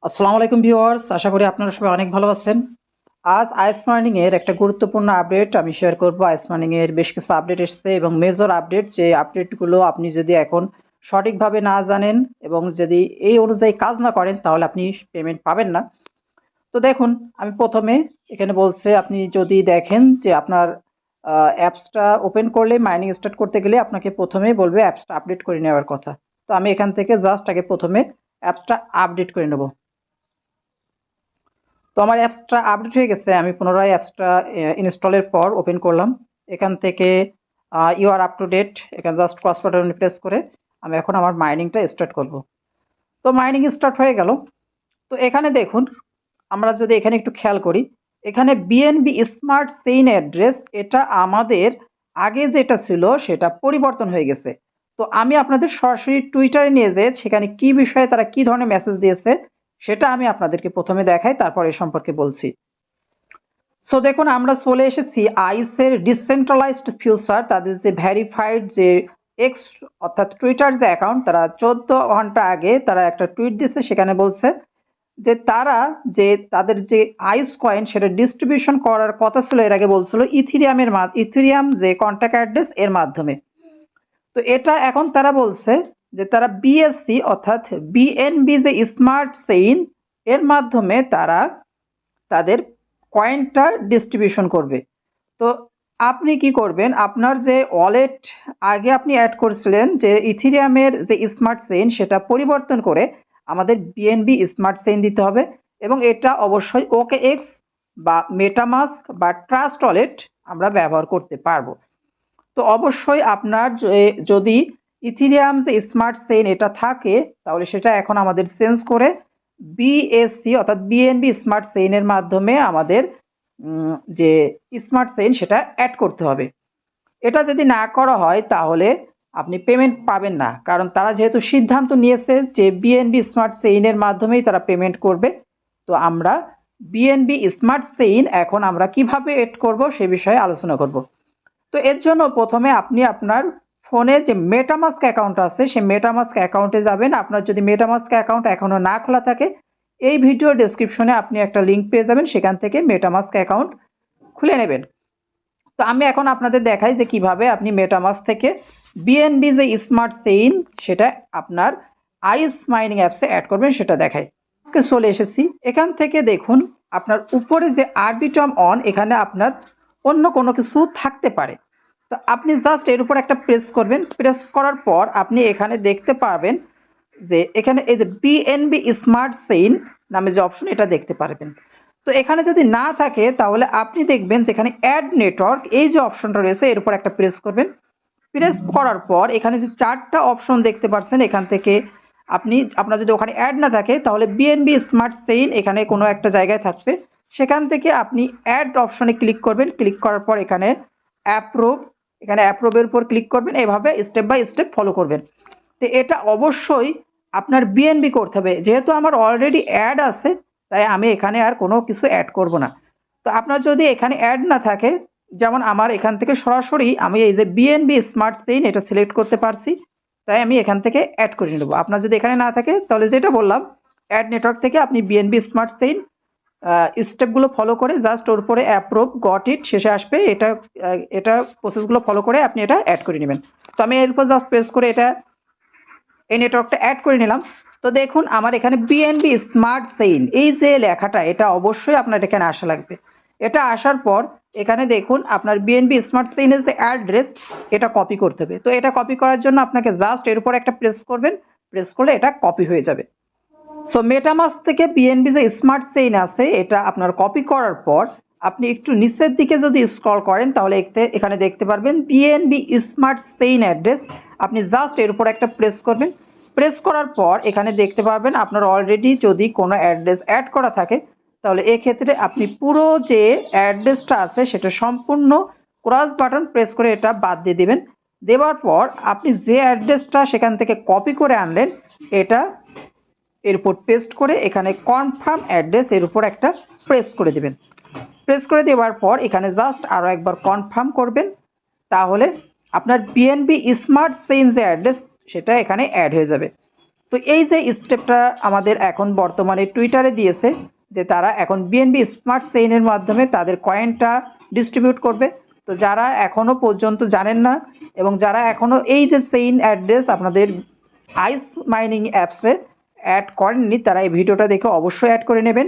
আসসালামু আলাইকুম ভিউয়ার্স, আশা করি আপনারা সবাই অনেক ভালো আছেন। আজ আইস মার্নিং এর একটা গুরুত্বপূর্ণ আপডেট আমি শেয়ার করব। আইস মার্নিং এর বেশ কিছু আপডেট এসেছে এবং মেজর আপডেট, যে আপডেটগুলো আপনি যদি এখন সঠিকভাবে না জানেন এবং যদি এই অনুযায়ী কাজ না করেন তাহলে আপনি পেমেন্ট পাবেন না। তো দেখুন, আমি প্রথমে এখানে বলছে আপনি যদি দেখেন যে আপনার অ্যাপসটা ওপেন করলে মাইনিং স্টার্ট করতে গেলে আপনাকে প্রথমে বলবে অ্যাপসটা আপডেট করে নেওয়ার কথা। তো আমি এখান থেকে জাস্ট আগে প্রথমে অ্যাপসটা আপডেট করে নেব। তো আমার অ্যাপসটা আপডেট হয়ে গেছে। আমি পুনরায় অ্যাপসটা ইনস্টলের পর ওপেন করলাম। এখান থেকে you are up to date, এখানে জাস্ট ক্রস বাটন প্রেস করে আমি এখন আমার মাইনিংটা স্টার্ট করব। তো মাইনিং স্টার্ট হয়ে গেল। তো এখানে দেখুন, আমরা যদি এখানে একটু খেয়াল করি, এখানে বিএনবি স্মার্ট চেইন অ্যাড্রেস, এটা আমাদের আগে যেটা ছিল সেটা পরিবর্তন হয়ে গেছে। তো আমি আপনাদের সরাসরি টুইটারে নিয়ে যেয়ে সেখানে কি বিষয়ে তারা কি ধরনের মেসেজ দিয়েছে সেটা আমি আপনাদেরকে প্রথমে দেখাই, তারপর এ সম্পর্কে বলছি। সো দেখুন, আমরা চলে এসেছি আইসের ডিসেন্ট্রালাইজড ফিউচার, তাদের যে ভেরিফাইড যে এক্স অর্থাৎ টুইটার যে অ্যাকাউন্ট, তারা 14 ঘন্টা আগে তারা একটা টুইট দিয়েছে। সেখানে বলছে যে তারা যে তাদের যে আইস কয়েন সেটা ডিস্ট্রিবিউশন করার কথা ছিল, এর আগে বলছিল ইথিরিয়াম যে কন্ট্যাক্ট অ্যাড্রেস এর মাধ্যমে। তো এটা এখন তারা বলছে যে তারা বিএসসি অর্থাৎ বিএনবি যে স্মার্ট চেইন এর মাধ্যমে তারা তাদের কয়েনটা ডিস্ট্রিবিউশন করবে। তো আপনি কি করবেন, আপনার যে ওয়ালেট আগে আপনি অ্যাড করেছিলেন যে ইথিরিয়ামের যে স্মার্ট চেইন, সেটা পরিবর্তন করে আমাদের বিএনবি স্মার্ট চেইন দিতে হবে। এবং এটা অবশ্যই ওকে এক্স বা মেটামাস্ক বা ট্রাস্ট ওয়ালেট আমরা ব্যবহার করতে পারবো। তো অবশ্যই আপনার যদি ইথিরিয়াম যে স্মার্ট চেইন এটা থাকে, তাহলে সেটা এখন আমাদের চেঞ্জ করে বিএসসি অর্থাৎ বিএনবি স্মার্ট চেইনের মাধ্যমে আমাদের যে স্মার্ট চেইন সেটা অ্যাড করতে হবে। এটা যদি না করা হয় তাহলে আপনি পেমেন্ট পাবেন না, কারণ তারা যেহেতু সিদ্ধান্ত নিয়েছে যে বিএনবি স্মার্ট চেইনের মাধ্যমেই তারা পেমেন্ট করবে। তো আমরা বিএনবি স্মার্ট চেইন এখন আমরা কিভাবে অ্যাড করব সে বিষয়ে আলোচনা করব। তো এর জন্য প্রথমে আপনি আপনার ফোনে যে মেটামাস্ক অ্যাকাউন্ট আছে সেই মেটামাস্ক অ্যাকাউন্টে যাবেন। আপনার যদি মেটামাস্ক অ্যাকাউন্ট এখনও না খোলা থাকে, এই ভিডিও ডেসক্রিপশনে আপনি একটা লিঙ্ক পেয়ে যাবেন, সেখান থেকে মেটামাস্ক অ্যাকাউন্ট খুলে নেবেন। তো আমি এখন আপনাদের দেখাই যে কিভাবে আপনি মেটামাস্ক থেকে বিএনবি যে স্মার্ট চেইন সেটা আপনার আইস মাইনিং অ্যাপসে অ্যাড করবেন সেটা দেখাই। আজকে চলে এসেছি। এখান থেকে দেখুন, আপনার উপরে যে আরবিটম অন, এখানে আপনার অন্য কোনো কিছু থাকতে পারে। তো আপনি জাস্ট এর উপর একটা প্রেস করবেন। প্রেস করার পর আপনি এখানে দেখতে পারবেন যে এখানে এই যে বিএনবি স্মার্ট চেইন নামে যে অপশন, এটা দেখতে পারবেন। তো এখানে যদি না থাকে তাহলে আপনি দেখবেন যেখানে অ্যাড নেটওয়ার্ক এই যে অপশনটা রয়েছে এর উপর একটা প্রেস করবেন। প্রেস করার পর এখানে যে 4টা অপশন দেখতে পাচ্ছেন, এখান থেকে আপনার যদি ওখানে অ্যাড না থাকে তাহলে বিএনবি স্মার্ট চেইন এখানে কোনো একটা জায়গায় থাকবে। সেখান থেকে আপনি অ্যাড অপশনে ক্লিক করবেন। ক্লিক করার পর এখানে অ্যাপ্রুভের উপর ক্লিক করবেন। এভাবে স্টেপ বাই স্টেপ ফলো করবেন। তো এটা অবশ্যই আপনার বিএনবি করতে হবে। যেহেতু আমার অলরেডি অ্যাড আছে, তাই আমি এখানে আর কোনো কিছু অ্যাড করব না। তো আপনার যদি এখানে অ্যাড না থাকে, যেমন আমার এখান থেকে সরাসরি আমি এই যে বিএনবি স্মার্ট চেইন এটা সিলেক্ট করতে পারছি, তাই আমি এখান থেকে অ্যাড করে নেব। আপনার যদি এখানে না থাকে তাহলে যেটা বললাম, অ্যাড নেটওয়ার্ক থেকে আপনি বিএনবি স্মার্ট চেইন স্টেপগুলো ফলো করে জাস্ট ওর উপরে অ্যাপ্রুভ গট ইট শেষে আসবে, এটা প্রসেসগুলো ফলো করে আপনি এটা অ্যাড করে নেবেন। তো আমি এর উপর জাস্ট প্রেস করে এই নেটওয়ার্কটা অ্যাড করে নিলাম। তো দেখুন, আমার এখানে বিএনবি স্মার্ট চেইন এই যে লেখাটা, এটা অবশ্যই আপনার এখানে আসা লাগবে। এটা আসার পর এখানে দেখুন আপনার বিএনবি স্মার্ট চেইনের যে অ্যাড্রেস, এটা কপি করতে হবে। তো এটা কপি করার জন্য আপনাকে জাস্ট এর উপর একটা প্রেস করবেন। প্রেস করলে এটা কপি হয়ে যাবে। সো মেটামাস্ক থেকে বিএনবি যে স্মার্ট চেইন আছে এটা আপনার কপি করার পর আপনি একটু নিচের দিকে যদি স্ক্রল করেন তাহলে এখানে দেখতে পারবেন বিএনবি স্মার্ট চেইন অ্যাড্রেস। আপনি জাস্ট এর উপর একটা প্রেস করবেন। প্রেস করার পর এখানে দেখতে পারবেন আপনার অলরেডি যদি কোনো অ্যাড্রেস অ্যাড করা থাকে, তাহলে এক্ষেত্রে আপনি পুরো যে অ্যাড্রেসটা আছে সেটা সম্পূর্ণ ক্রস বাটন প্রেস করে এটা বাদ দিয়ে দেবেন। দেওয়ার পর আপনি যে অ্যাড্রেসটা সেখান থেকে কপি করে আনলেন, এটা এর উপর পেস্ট করে এখানে কনফার্ম অ্যাড্রেস এর উপর একটা প্রেস করে দেবেন। প্রেস করে দেওয়ার পর এখানে জাস্ট আরও একবার কনফার্ম করবেন। তাহলে আপনার বিএনবি স্মার্ট চেইন যে অ্যাড্রেস সেটা এখানে অ্যাড হয়ে যাবে। তো তো এই যে স্টেপটা আমাদের এখন বর্তমানে টুইটারে দিয়েছে যে তারা এখন বিএনবি স্মার্ট চেইনের মাধ্যমে তাদের কয়েনটা ডিস্ট্রিবিউট করবে। তো যারা এখনো পর্যন্ত জানেন না এবং যারা এখনো এই যে চেইন অ্যাড্রেস আপনাদের আইস মাইনিং অ্যাপসে অ্যাড করেননি, তারা এই ভিডিওটা দেখে অবশ্যই অ্যাড করে নেবেন।